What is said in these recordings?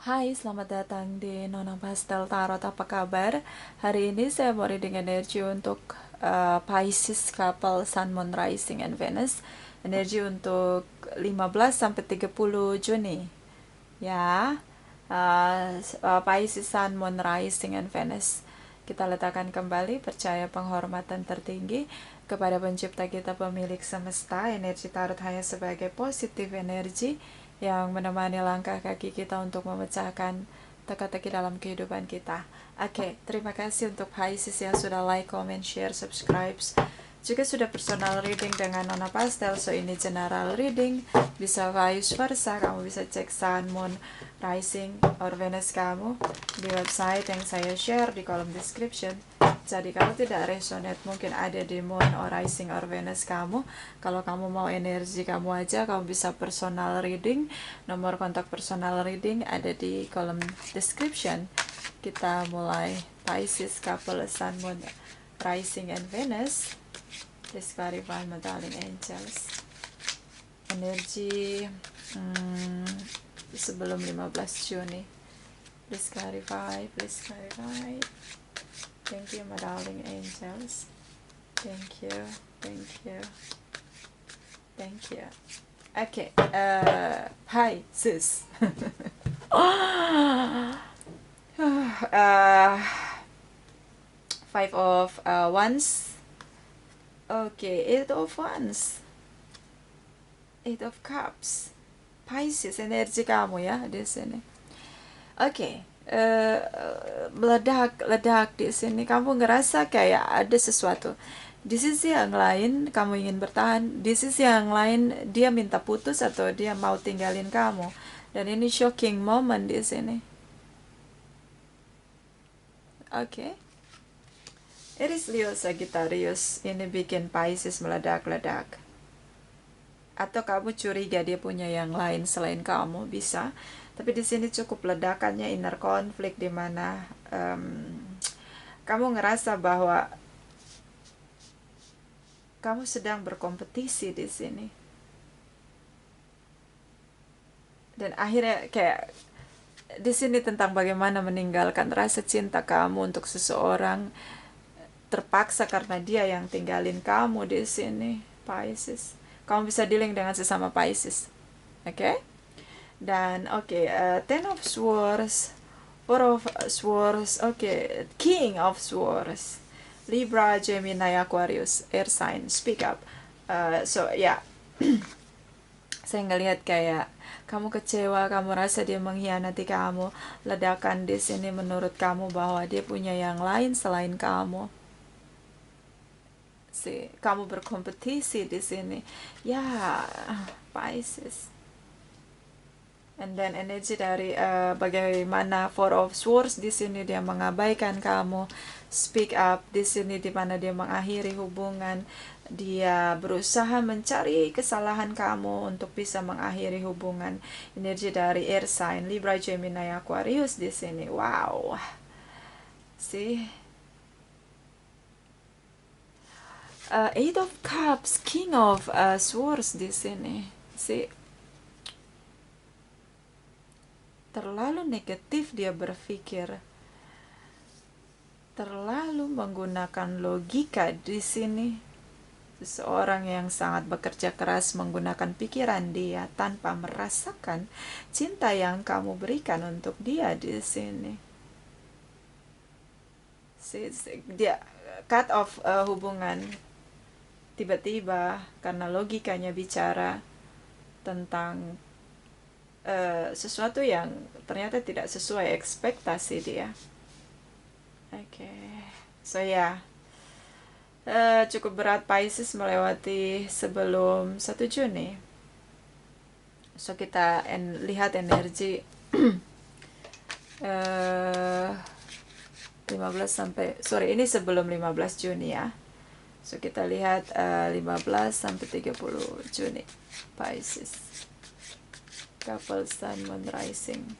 Hai, selamat datang di Nona Pastel Tarot. Apa kabar? Hari ini saya mau reading energi untuk Pisces couple Sun, Moon, Rising, and Venus. Energi untuk 15 sampai 30 Juni. Ya, Pisces Sun, Moon, Rising, and Venus. Kita letakkan kembali percaya penghormatan tertinggi kepada pencipta kita, pemilik semesta. Energi tarot hanya sebagai positif energi yang menemani langkah kaki kita untuk memecahkan teka-teki dalam kehidupan kita. Oke, terima kasih untuk Pisces yang sudah like, comment, share, subscribe. Juga sudah personal reading dengan Nona Pastel, so ini general reading. Bisa vice versa, kamu bisa cek Sun, Moon, Rising, or Venus kamu di website yang saya share di kolom description. Jadi kalau tidak resonate, mungkin ada di Moon or Rising or Venus kamu. Kalau kamu mau energi kamu aja, kamu bisa personal reading. Nomor kontak personal reading ada di kolom description. Kita mulai Pisces couple Sun, Moon, Rising, and Venus. Please clarify, my darling angels. Energi sebelum 15 Juni. Please clarify, please clarify. Thank you, my darling angels. Thank you, thank you, thank you. Okay, hi, sis. Five of Wands. Okay, Eight of Wands. Eight of Cups. Pisces, energi kamu ya di sini. Oke, meledak di sini. Kamu ngerasa kayak ada sesuatu. Di sisi yang lain kamu ingin bertahan, di sisi yang lain dia minta putus atau dia mau tinggalin kamu. Dan ini shocking moment di sini. Oke. Aries, Leo, Sagittarius ini bikin Pisces meledak-ledak. Atau kamu curiga dia punya yang lain selain kamu, bisa. Tapi di sini cukup ledakannya inner conflict, di mana kamu ngerasa bahwa kamu sedang berkompetisi di sini. Dan akhirnya kayak di sini tentang bagaimana meninggalkan rasa cinta kamu untuk seseorang terpaksa karena dia yang tinggalin kamu di sini, Pisces. Kamu bisa dealing dengan sesama Pisces, oke? Dan Ten of Swords, Four of Swords, King of Swords, Libra, Gemini, Aquarius, air sign, speak up. Saya ngelihat kayak kamu kecewa, kamu rasa dia mengkhianati kamu. Ledakan di sini menurut kamu bahwa dia punya yang lain selain kamu. Kamu berkompetisi di sini. Ya, Pisces. And then energi dari bagaimana Four of Swords di sini dia mengabaikan kamu. Speak up di sini di mana dia mengakhiri hubungan. Dia berusaha mencari kesalahan kamu untuk bisa mengakhiri hubungan. Energi dari air sign Libra, Gemini, Aquarius di sini. Wow. Eight of Cups, King of Swords di sini. Terlalu negatif dia berpikir. Terlalu menggunakan logika di sini. Seseorang yang sangat bekerja keras menggunakan pikiran dia tanpa merasakan cinta yang kamu berikan untuk dia di sini. Dia cut off hubungan tiba-tiba karena logikanya bicara tentang sesuatu yang ternyata tidak sesuai ekspektasi dia. Cukup berat Pisces melewati sebelum 1 Juni. So kita lihat energi 15 sampai ini sebelum 15 Juni ya. So kita lihat 15 sampai 30 Juni Pisces couple Sun, Moon, Rising,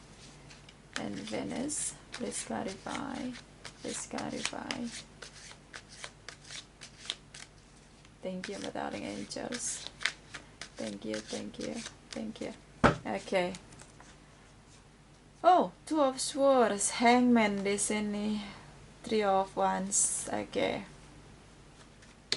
and Venus. Please clarify. Please clarify. Thank you, my darling angels. Thank you, thank you, thank you. Okay. Oh, Two of Swords, Hangman di sini, Three of Wands. Oke.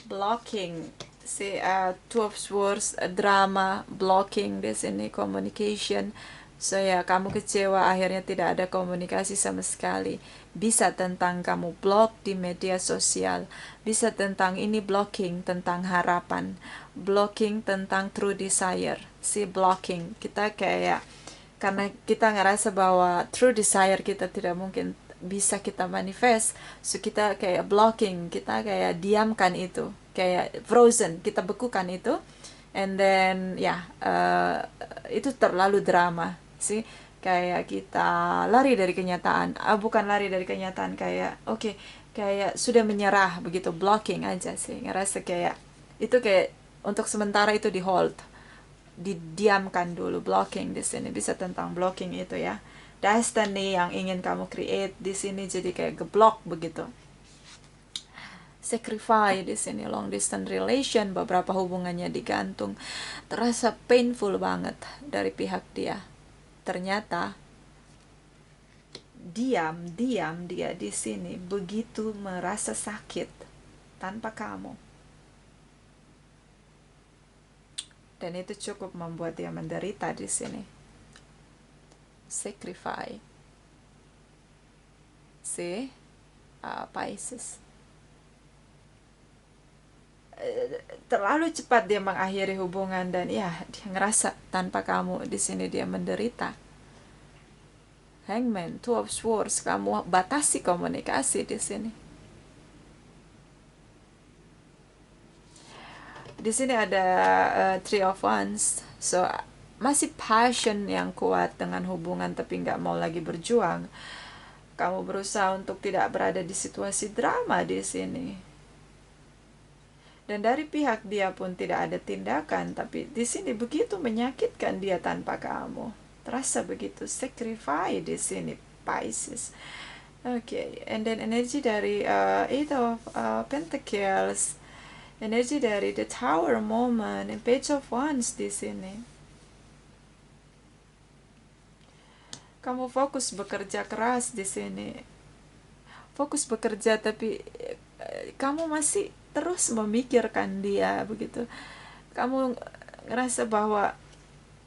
Blocking, si Two of Swords, drama, blocking di sini, communication. So ya, kamu kecewa akhirnya tidak ada komunikasi sama sekali. Bisa tentang kamu blog di media sosial, bisa tentang ini blocking, tentang harapan, blocking tentang true desire. Si blocking, kita kayak karena kita ngerasa bahwa true desire kita tidak mungkin bisa kita manifest, so kita kayak blocking, kita kayak diamkan itu, kayak frozen, kita bekukan itu, and then ya itu terlalu drama sih, kayak kita lari dari kenyataan, bukan lari dari kenyataan, kayak oke, kayak sudah menyerah begitu, blocking aja sih, ngerasa kayak itu kayak untuk sementara itu di hold, didiamkan dulu. Blocking di sini bisa tentang blocking itu ya, destiny yang ingin kamu create di sini jadi kayak geblok begitu. Sacrifice di sini, long distance relation, beberapa hubungannya digantung, terasa painful banget dari pihak dia. Ternyata diam dia di sini begitu merasa sakit tanpa kamu, dan itu cukup membuat dia menderita di sini. Sacrifice, see, Pisces. Terlalu cepat dia mengakhiri hubungan, dan ya dia ngerasa tanpa kamu di sini dia menderita. Hangman, Two of Swords, kamu batasi komunikasi di sini. Di sini ada Three of Wands, so masih passion yang kuat dengan hubungan tapi nggak mau lagi berjuang. Kamu berusaha untuk tidak berada di situasi drama di sini. Dan dari pihak dia pun tidak ada tindakan, tapi di sini begitu menyakitkan dia tanpa kamu. Terasa begitu sacrifice di sini, Pisces. Oke, and then energi dari Eight of Pentacles, energi dari the Tower moment, Page of Wands di sini. Kamu fokus bekerja keras di sini. Fokus bekerja, tapi kamu masih terus memikirkan dia begitu. Kamu ngerasa bahwa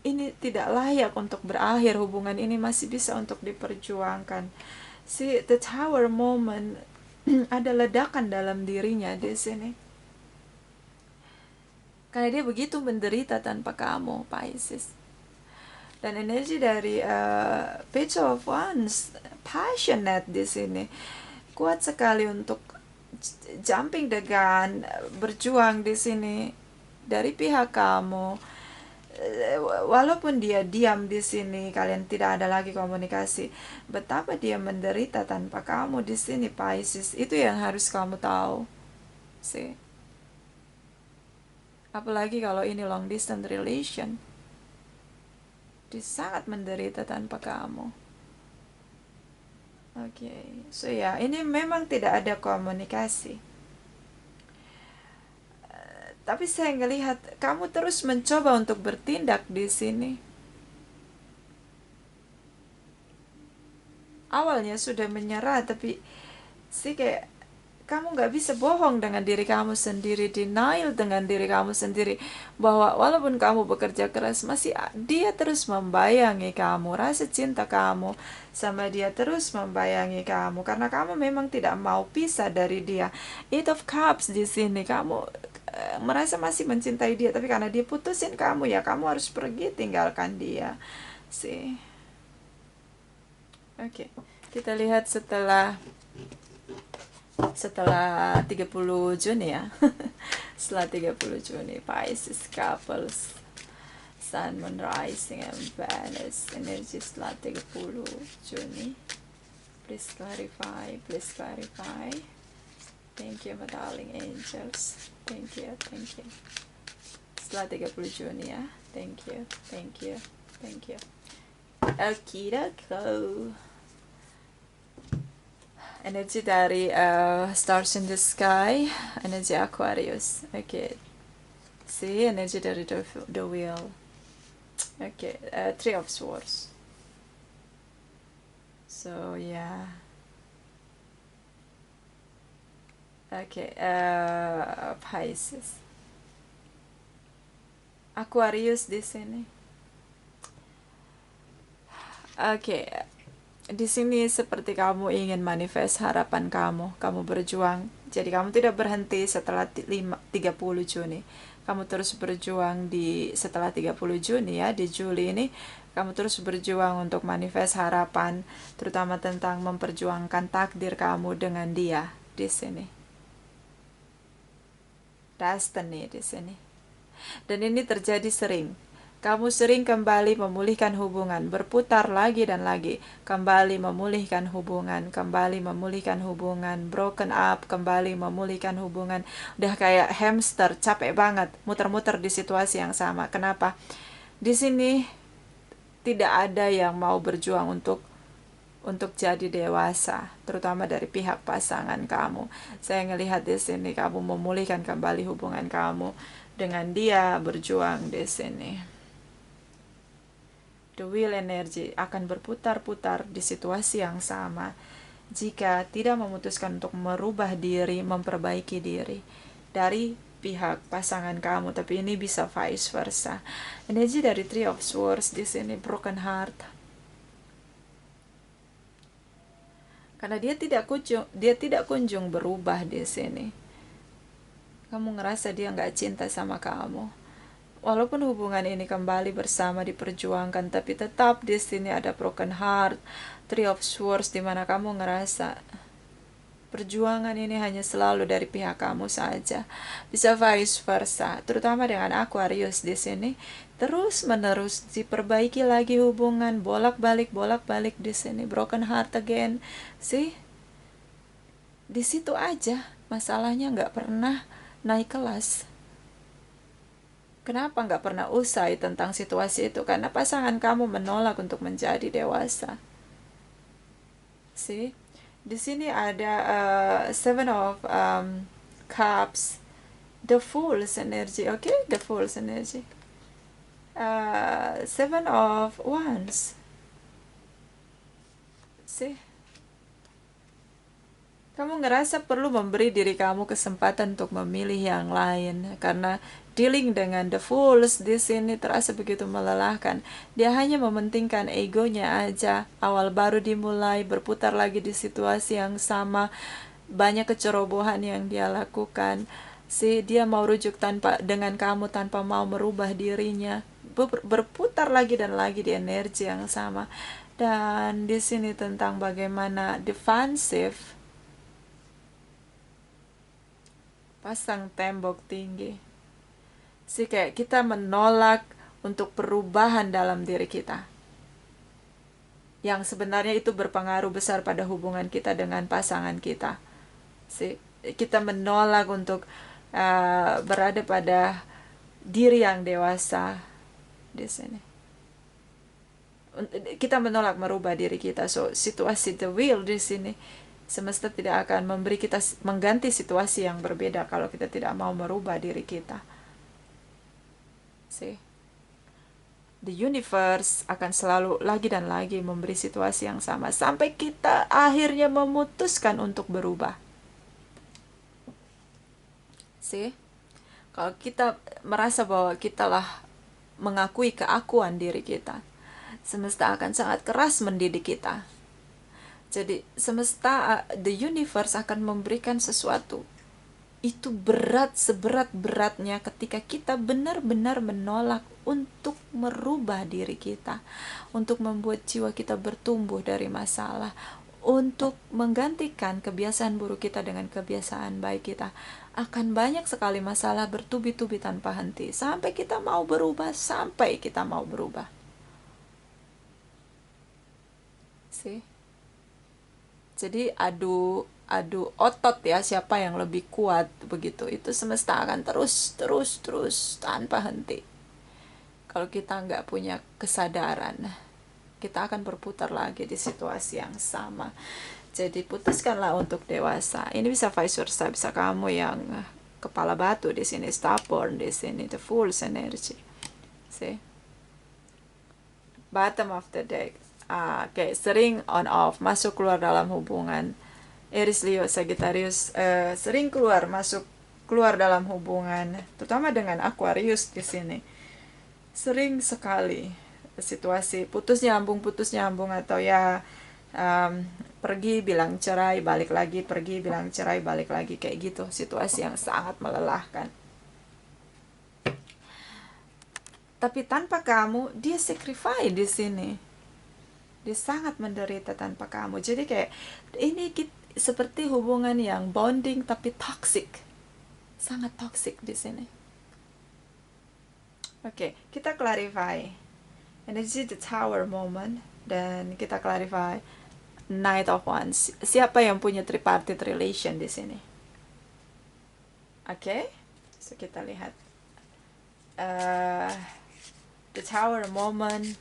ini tidak layak untuk berakhir, hubungan ini masih bisa untuk diperjuangkan. Si the Tower moment ada ledakan dalam dirinya di sini. Karena dia begitu menderita tanpa kamu, Pisces. Dan energi dari Page of Wands, passionate di sini, kuat sekali untuk jumping the gun, berjuang di sini dari pihak kamu. Walaupun dia diam di sini, kalian tidak ada lagi komunikasi, betapa dia menderita tanpa kamu di sini, Pisces. Itu yang harus kamu tahu sih. Apalagi kalau ini long distance relation, dia sangat menderita tanpa kamu. Oke, so ya, ini memang tidak ada komunikasi. Tapi saya ngelihat kamu terus mencoba untuk bertindak di sini. Awalnya sudah menyerah, tapi sih kayak kamu nggak bisa bohong dengan diri kamu sendiri, denial dengan diri kamu sendiri, bahwa walaupun kamu bekerja keras, masih dia terus membayangi kamu, rasa cinta kamu sama dia terus membayangi kamu, karena kamu memang tidak mau pisah dari dia. Eight of Cups di sini, kamu merasa masih mencintai dia, tapi karena dia putusin kamu, ya kamu harus pergi tinggalkan dia sih. Oke, kita lihat setelah 30 Juni ya. Setelah 30 Juni, Pisces couples, Sun, Moon, Rising, and Venus. Energi setelah 30 Juni. Please clarify, please clarify. Thank you, my darling angels. Thank you, thank you. Setelah 30 Juni ya. Thank you, thank you, thank you. Okidoko. Energi dari Stars in the Sky, energi Aquarius. Oke, see, energi dari the Wheel. Oke, Three of Swords. So yeah. Okay, Pisces. Aquarius di sini. Oke, di sini seperti kamu ingin manifest harapan kamu. Kamu berjuang. Jadi kamu tidak berhenti setelah 30 Juni. Kamu terus berjuang setelah 30 Juni ya, di Juli ini kamu terus berjuang untuk manifest harapan, terutama tentang memperjuangkan takdir kamu dengan dia di sini. Destiny di sini. Dan ini terjadi sering. Kamu sering kembali memulihkan hubungan, berputar lagi dan lagi, kembali memulihkan hubungan, kembali memulihkan hubungan, broken up, kembali memulihkan hubungan. Udah kayak hamster, capek banget, muter-muter di situasi yang sama. Kenapa? Di sini tidak ada yang mau berjuang untuk jadi dewasa, terutama dari pihak pasangan kamu. Saya ngelihat di sini kamu memulihkan kembali hubungan kamu dengan dia, berjuang di sini. The wheel energy akan berputar-putar di situasi yang sama jika tidak memutuskan untuk merubah diri, memperbaiki diri dari pihak pasangan kamu, tapi ini bisa vice versa. Energi dari Three of Swords di sini broken heart. Karena dia tidak kunjung berubah di sini. Kamu ngerasa dia nggak cinta sama kamu. Walaupun hubungan ini kembali bersama diperjuangkan, tapi tetap di sini ada broken heart, Three of Swords, di mana kamu ngerasa perjuangan ini hanya selalu dari pihak kamu saja. Bisa vice versa, terutama dengan Aquarius di sini. Terus menerus diperbaiki lagi hubungan, bolak-balik di sini, broken heart again. Sih, di situ aja masalahnya, nggak pernah naik kelas. Kenapa nggak pernah usai tentang situasi itu? Karena pasangan kamu menolak untuk menjadi dewasa. See? Di sini ada Seven of Cups, the Fool's energy, okay? The Fool's energy. Seven of Wands. See? Kamu ngerasa perlu memberi diri kamu kesempatan untuk memilih yang lain, karena dealing dengan the fools di sini terasa begitu melelahkan. Dia hanya mementingkan egonya aja. Awal baru dimulai, berputar lagi di situasi yang sama. Banyak kecerobohan yang dia lakukan. Dia mau rujuk dengan kamu tanpa mau merubah dirinya. Berputar lagi dan lagi di energi yang sama. Dan di sini tentang bagaimana defensif, pasang tembok tinggi. Kayak kita menolak untuk perubahan dalam diri kita, yang sebenarnya itu berpengaruh besar pada hubungan kita dengan pasangan kita. Kita menolak untuk berada pada diri yang dewasa di sini. Kita menolak merubah diri kita. Situasi the wheel di sini, semesta tidak akan memberi kita mengganti situasi yang berbeda kalau kita tidak mau merubah diri kita. The universe akan selalu lagi dan lagi memberi situasi yang sama sampai kita akhirnya memutuskan untuk berubah. Kalau kita merasa bahwa kita lah mengakui keakuan diri kita, semesta akan sangat keras mendidik kita. Jadi semesta, the universe akan memberikan sesuatu. Itu berat seberat-beratnya ketika kita benar-benar menolak untuk merubah diri kita, untuk membuat jiwa kita bertumbuh dari masalah, untuk menggantikan kebiasaan buruk kita dengan kebiasaan baik kita. Akan banyak sekali masalah bertubi-tubi tanpa henti sampai kita mau berubah, Jadi adu otot ya, siapa yang lebih kuat begitu. Itu semesta akan terus tanpa henti. Kalau kita nggak punya kesadaran, kita akan berputar lagi di situasi yang sama. Jadi putuskanlah untuk dewasa. Ini bisa vice versa, bisa kamu yang kepala batu di sini, stubborn di sini, the fool's energy. Bottom of the deck, kayak sering on off, masuk keluar dalam hubungan. Aries, Leo, Sagittarius sering keluar dalam hubungan, terutama dengan Aquarius di sini. Sering sekali situasi putus nyambung atau ya pergi bilang cerai balik lagi, pergi bilang cerai balik lagi, kayak gitu. Situasi yang sangat melelahkan. Tapi tanpa kamu, dia sacrifice di sini. Dia sangat menderita tanpa kamu. Jadi kayak ini seperti hubungan yang bonding tapi toxic. Sangat toxic di sini. Oke, kita clarify. Energy the Tower moment, dan kita clarify Knight of Wands. Siapa yang punya tripartite relation di sini? Oke, so kita lihat the Tower moment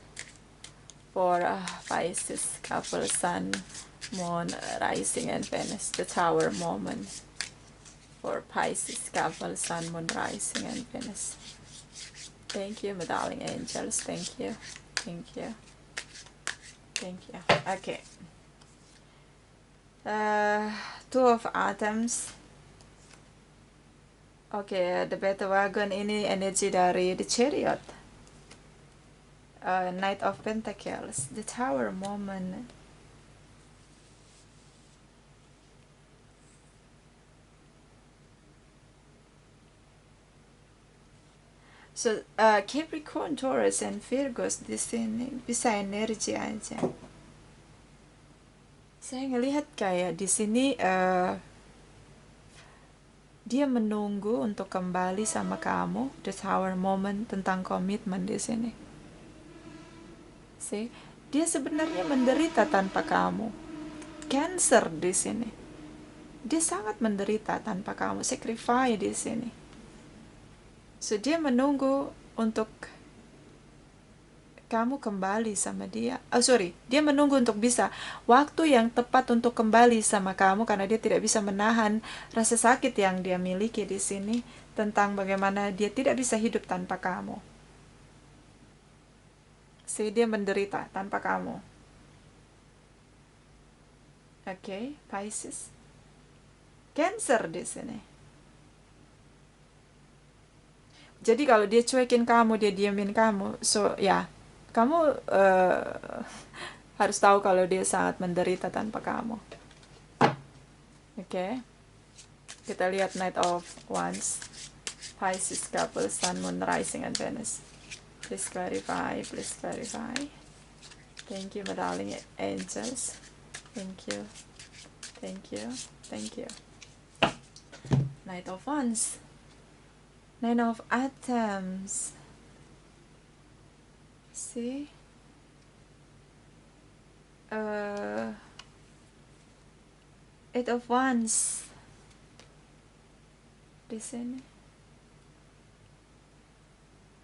for Pisces couple, Sun, Moon, Rising, and Venus. The Tower moment for Pisces couple, Sun, Moon, Rising, and Venus. Thank you, my darling angels. Thank you. Thank you. Thank you. Okay. Two of Atoms. Okay, the Beta Wagon ini energi dari the Chariot. Knight of Pentacles, the Tower moment. So Capricorn, Taurus, and Virgos di sini bisa energi aja. Saya ngelihat kayak di sini dia menunggu untuk kembali sama kamu. The Tower moment tentang komitmen di sini. See, dia sebenarnya menderita tanpa kamu. Cancer di sini. Dia sangat menderita tanpa kamu. Sacrifice di sini. So dia menunggu untuk kamu kembali sama dia. Dia menunggu untuk bisa waktu yang tepat untuk kembali sama kamu, karena dia tidak bisa menahan rasa sakit yang dia miliki di sini tentang bagaimana dia tidak bisa hidup tanpa kamu. Dia menderita tanpa kamu. Oke, Pisces. Cancer di sini. Jadi kalau dia cuekin kamu, dia diamin kamu, kamu harus tahu kalau dia sangat menderita tanpa kamu. Oke. Kita lihat Knight of Wands, Pisces couple, Sun, Moon, Rising, and Venus. Please clarify, please clarify. Thank you, my darling angels. Thank you. Thank you. Thank you. Knight of Wands. Nine of Atoms. See? Eight of Wands. Di sini.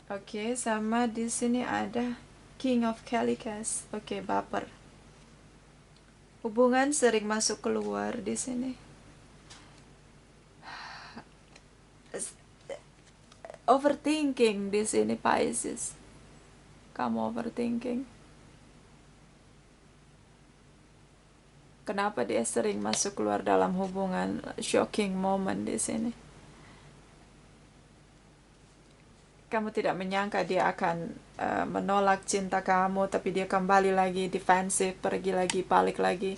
Oke, sama di sini ada King of Calicas. Oke, baper. Hubungan sering masuk keluar di sini. Overthinking di sini, Pisces. Kamu overthinking. Kenapa dia sering masuk keluar dalam hubungan? Shocking moment di sini. Kamu tidak menyangka dia akan menolak cinta kamu, tapi dia kembali lagi defensif, pergi lagi, balik lagi.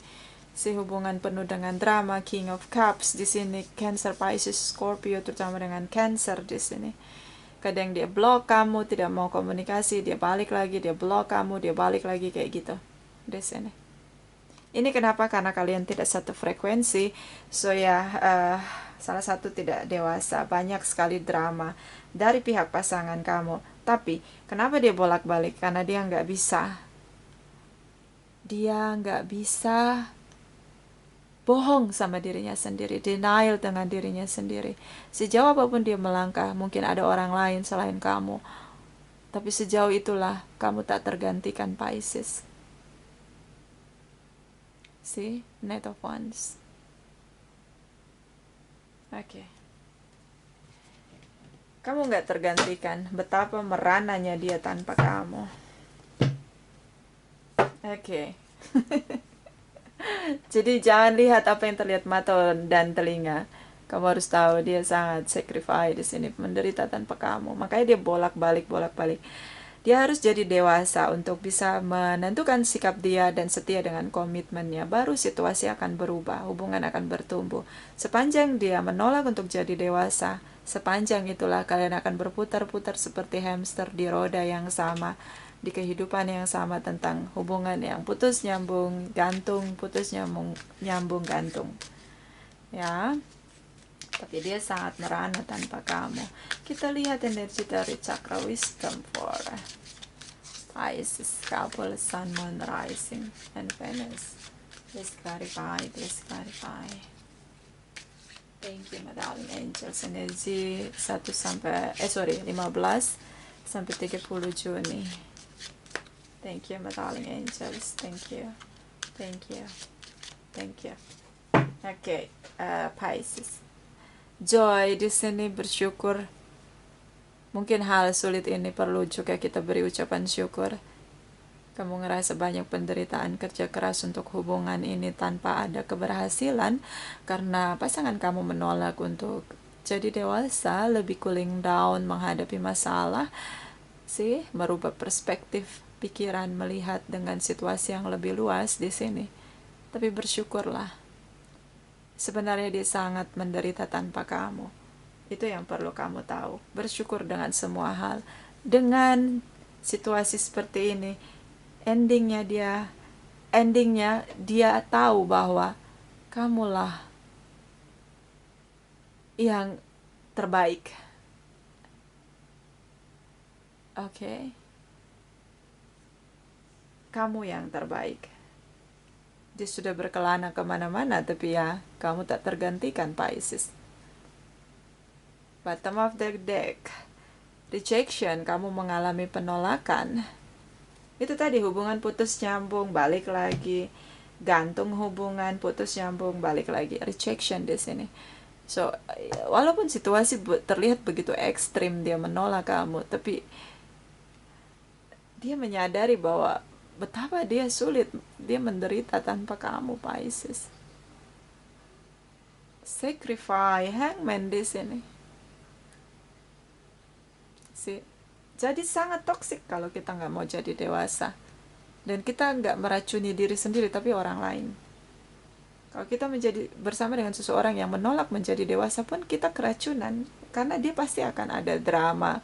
Si hubungan penuh dengan drama. King of Cups di sini, Cancer, Pisces, Scorpio, terutama dengan Cancer di sini. Kadang dia blok kamu, tidak mau komunikasi, dia balik lagi, dia blok kamu, dia balik lagi, kayak gitu di sini. Ini kenapa? Karena kalian tidak satu frekuensi. Salah satu tidak dewasa, banyak sekali drama dari pihak pasangan kamu. Tapi kenapa dia bolak-balik? Karena dia nggak bisa bohong sama dirinya sendiri, denial dengan dirinya sendiri. Sejauh apapun dia melangkah, mungkin ada orang lain selain kamu, tapi sejauh itulah kamu tak tergantikan, Pisces. See, Knight of Wands. Oke. Kamu nggak tergantikan. Betapa merananya dia tanpa kamu. Oke. Jadi jangan lihat apa yang terlihat mata dan telinga. Kamu harus tahu dia sangat sacrifice di sini, menderita tanpa kamu. Makanya dia bolak-balik, bolak-balik. Dia harus jadi dewasa untuk bisa menentukan sikap dia dan setia dengan komitmennya. Baru situasi akan berubah, hubungan akan bertumbuh. Sepanjang dia menolak untuk jadi dewasa, sepanjang itulah kalian akan berputar-putar seperti hamster di roda yang sama, di kehidupan yang sama, tentang hubungan yang putus nyambung gantung, putus nyambung nyambung gantung. Ya, tapi dia sangat merana tanpa kamu. Kita lihat energi dari chakra wisdom for Pisces, couple, sun, moon, rising, and Venus. Please clarify, please clarify. Thank you, my darling angels. Energi 15 sampai 30 Juni. Thank you, my darling angels. Thank you. Thank you. Thank you. Oke, Pisces. Joy di sini, bersyukur. Mungkin hal sulit ini perlu juga kita beri ucapan syukur. Kamu ngerasa banyak penderitaan, kerja keras untuk hubungan ini tanpa ada keberhasilan karena pasangan kamu menolak untuk jadi dewasa, lebih cooling down menghadapi masalah, merubah perspektif pikiran, melihat dengan situasi yang lebih luas di sini. Tapi bersyukurlah. Sebenarnya dia sangat menderita tanpa kamu. Itu yang perlu kamu tahu. Bersyukur dengan semua hal. Dengan situasi seperti ini, endingnya dia tahu bahwa kamulah yang terbaik. Oke. Kamu yang terbaik. Dia sudah berkelana kemana-mana, tapi ya, kamu tak tergantikan, Pisces. Bottom of the deck. Rejection, kamu mengalami penolakan. Itu tadi, hubungan putus nyambung, balik lagi. Gantung hubungan, putus nyambung, balik lagi. Rejection di sini. So, walaupun situasi terlihat begitu ekstrim, dia menolak kamu, tapi dia menyadari bahwa betapa dia sulit, dia menderita tanpa kamu, Pisces. Sacrifice, hangman di sini. Jadi sangat toksik kalau kita nggak mau jadi dewasa. Dan kita nggak meracuni diri sendiri, tapi orang lain. Kalau kita menjadi bersama dengan seseorang yang menolak menjadi dewasa pun, kita keracunan. Karena dia pasti akan ada drama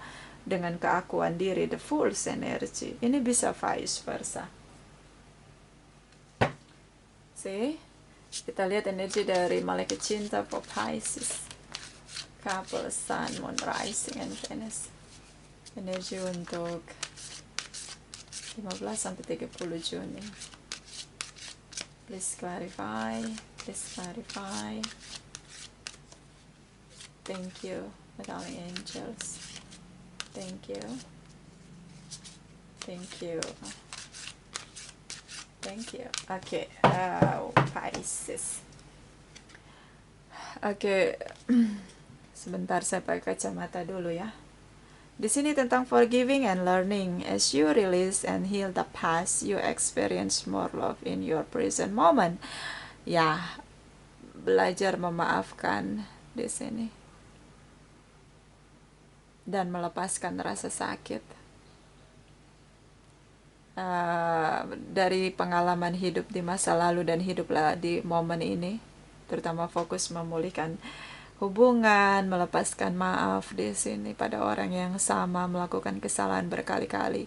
dengan keakuan diri, the fool's energy. Ini bisa vice versa. Kita lihat energi dari malaikat cinta for Pisces. Couple, sun, moon, rising, and Venus. Energi untuk 15 sampai 30 Juni. Please clarify. Please clarify. Thank you, my darling angels. Thank you. Thank you. Thank you. Oke, Pisces. Oke. Sebentar saya pakai kacamata dulu ya. Di sini tentang forgiving and learning. As you release and heal the past, you experience more love in your present moment. Ya, belajar memaafkan di sini. Dan melepaskan rasa sakit. Dari pengalaman hidup di masa lalu dan hiduplah di momen ini. Terutama fokus memulihkan hubungan, melepaskan maaf di sini pada orang yang sama melakukan kesalahan berkali-kali.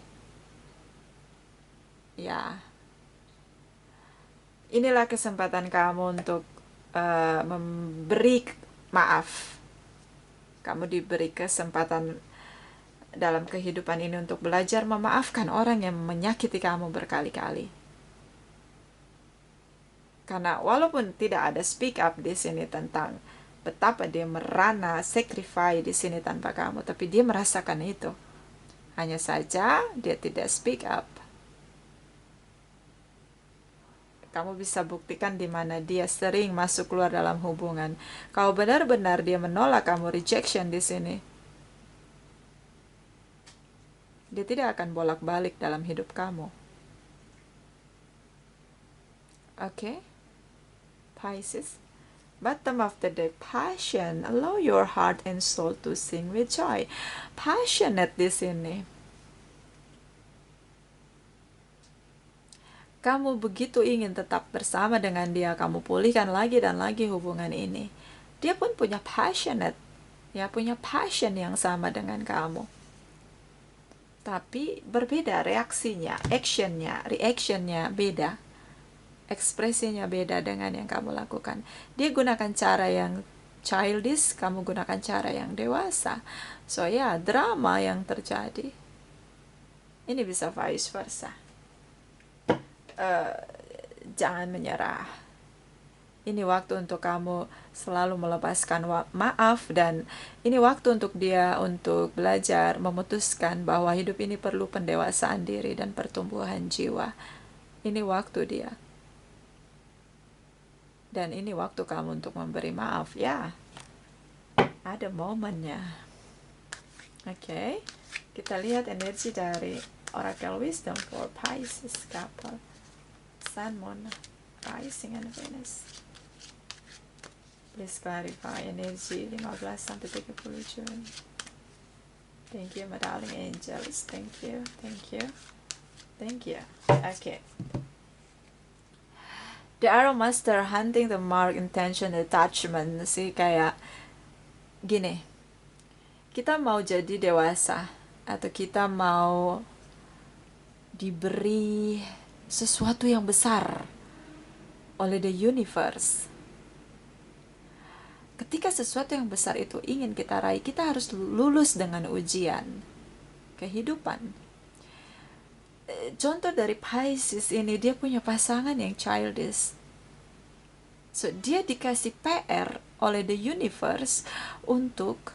Ya, inilah kesempatan kamu untuk memberi maaf. Kamu diberi kesempatan dalam kehidupan ini untuk belajar memaafkan orang yang menyakiti kamu berkali-kali. Karena walaupun tidak ada speak up di sini tentang betapa dia merana, sacrifice di sini tanpa kamu, tapi dia merasakan itu. Hanya saja dia tidak speak up. Kamu bisa buktikan di mana dia sering masuk keluar dalam hubungan. Kalau benar-benar dia menolak kamu, rejection di sini, dia tidak akan bolak-balik dalam hidup kamu. Oke, Pisces. Bottom of the deck, passion. Allow your heart and soul to sing with joy. Passionate di sini. Kamu begitu ingin tetap bersama dengan dia, kamu pulihkan lagi dan lagi hubungan ini. Dia pun punya passionate, ya, punya passion yang sama dengan kamu. Tapi berbeda reaksinya, actionnya, reactionnya beda. Ekspresinya beda dengan yang kamu lakukan. Dia gunakan cara yang childish, kamu gunakan cara yang dewasa. So ya, drama yang terjadi. Ini bisa vice versa. Jangan menyerah. Ini waktu untuk kamu selalu melepaskan maaf, dan ini waktu untuk dia untuk belajar memutuskan bahwa hidup ini perlu pendewasaan diri dan pertumbuhan jiwa. Ini waktu dia. Dan ini waktu kamu untuk memberi maaf, ya. Ada momennya. Oke. Kita lihat energi dari Oracle Wisdom for Pisces couple. Sun, Moon, Rising, and Venus. Please clarify energi 15-30 Juni. Thank you, my darling angels. Thank you, thank you, thank you. Okay. The Arrow Master, hunting the mark, intention, attachment. Sih kayak gini. Kita mau jadi dewasa, atau kita mau diberi sesuatu yang besar oleh the universe. Ketika sesuatu yang besar itu ingin kita raih, kita harus lulus dengan ujian kehidupan. Contoh dari Pisces ini, dia punya pasangan yang childish. So, dia dikasih PR oleh the universe untuk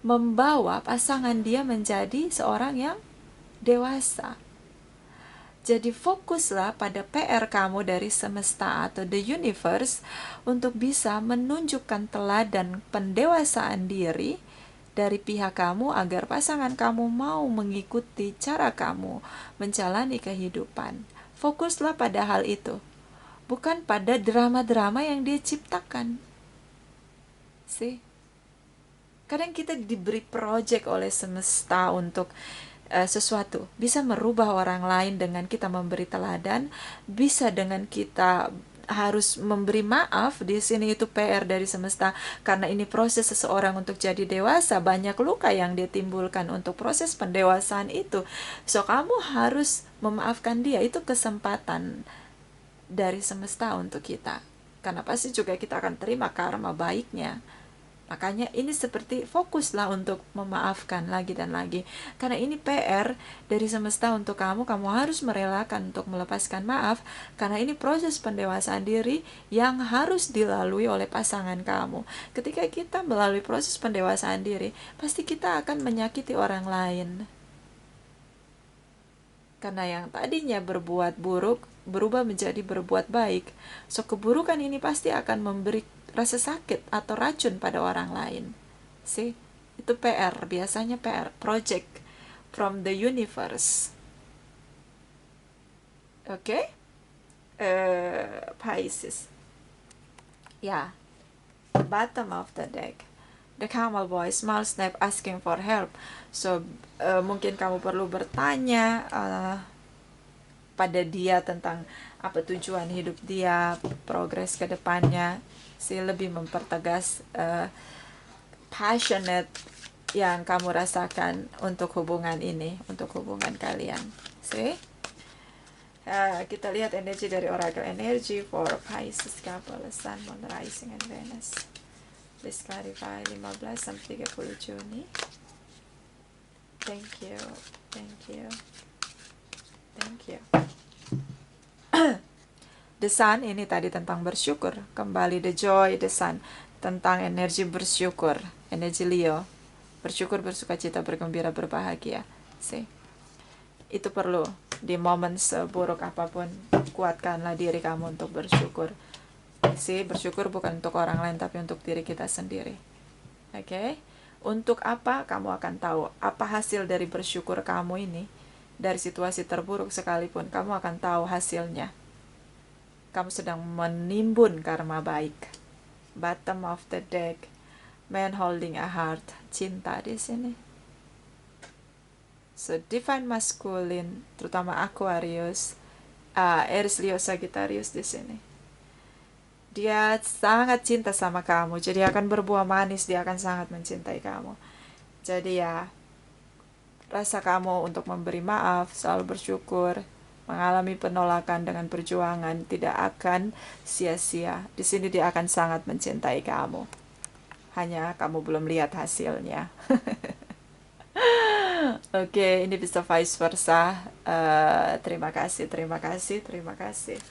membawa pasangan dia menjadi seorang yang dewasa. Jadi fokuslah pada PR kamu dari semesta atau the universe untuk bisa menunjukkan teladan pendewasaan diri dari pihak kamu agar pasangan kamu mau mengikuti cara kamu menjalani kehidupan. Fokuslah pada hal itu, bukan pada drama-drama yang dia ciptakan. See? Kadang kita diberi project oleh semesta untuk sesuatu, bisa merubah orang lain dengan kita memberi teladan, bisa dengan kita harus memberi maaf. Di sini itu PR dari semesta, karena ini proses seseorang untuk jadi dewasa, banyak luka yang dia timbulkan untuk proses pendewasaan itu. So, kamu harus memaafkan dia. Itu kesempatan dari semesta untuk kita, karena pasti juga kita akan terima karma baiknya. Makanya ini seperti fokuslah untuk memaafkan lagi dan lagi. Karena ini PR dari semesta untuk kamu. Kamu harus merelakan untuk melepaskan maaf. Karena ini proses pendewasaan diri yang harus dilalui oleh pasangan kamu. Ketika kita melalui proses pendewasaan diri, pasti kita akan menyakiti orang lain. Karena yang tadinya berbuat buruk berubah menjadi berbuat baik. So, keburukan ini pasti akan memberi rasa sakit atau racun pada orang lain. See? Itu PR, biasanya PR, project from the universe. Oke? Pisces. Ya. The bottom of the deck. The camel boy, small snap, asking for help. So, mungkin kamu perlu bertanya pada dia tentang apa tujuan hidup dia, progres ke depannya. Lebih mempertegas passionate yang kamu rasakan untuk hubungan ini, untuk hubungan kalian. Kita lihat energi dari Oracle Energy for Pisces couple, Sun, Moon, Rising, and Venus. Please clarify 15-30 Juni. Thank you, thank you, thank you. The Sun ini tadi tentang bersyukur. Kembali the joy, the Sun, tentang energi bersyukur, energi Leo. Bersyukur, bersukacita, bergembira, berbahagia. Itu perlu di momen seburuk apapun. Kuatkanlah diri kamu untuk bersyukur. Bersyukur bukan untuk orang lain, tapi untuk diri kita sendiri. Oke? Untuk apa? Kamu akan tahu apa hasil dari bersyukur kamu ini. Dari situasi terburuk sekalipun, kamu akan tahu hasilnya. kamu sedang menimbun karma baik. Bottom of the deck, man holding a heart, cinta di sini. So divine masculine, terutama Aquarius, Aries, Leo, Sagittarius di sini. Dia sangat cinta sama kamu, jadi akan berbuah manis, dia akan sangat mencintai kamu. Jadi ya, rasa kamu untuk memberi maaf, selalu bersyukur, mengalami penolakan dengan perjuangan tidak akan sia-sia. Di sini dia akan sangat mencintai kamu. Hanya kamu belum lihat hasilnya. Oke, ini bisa vice versa. Terima kasih, terima kasih, terima kasih.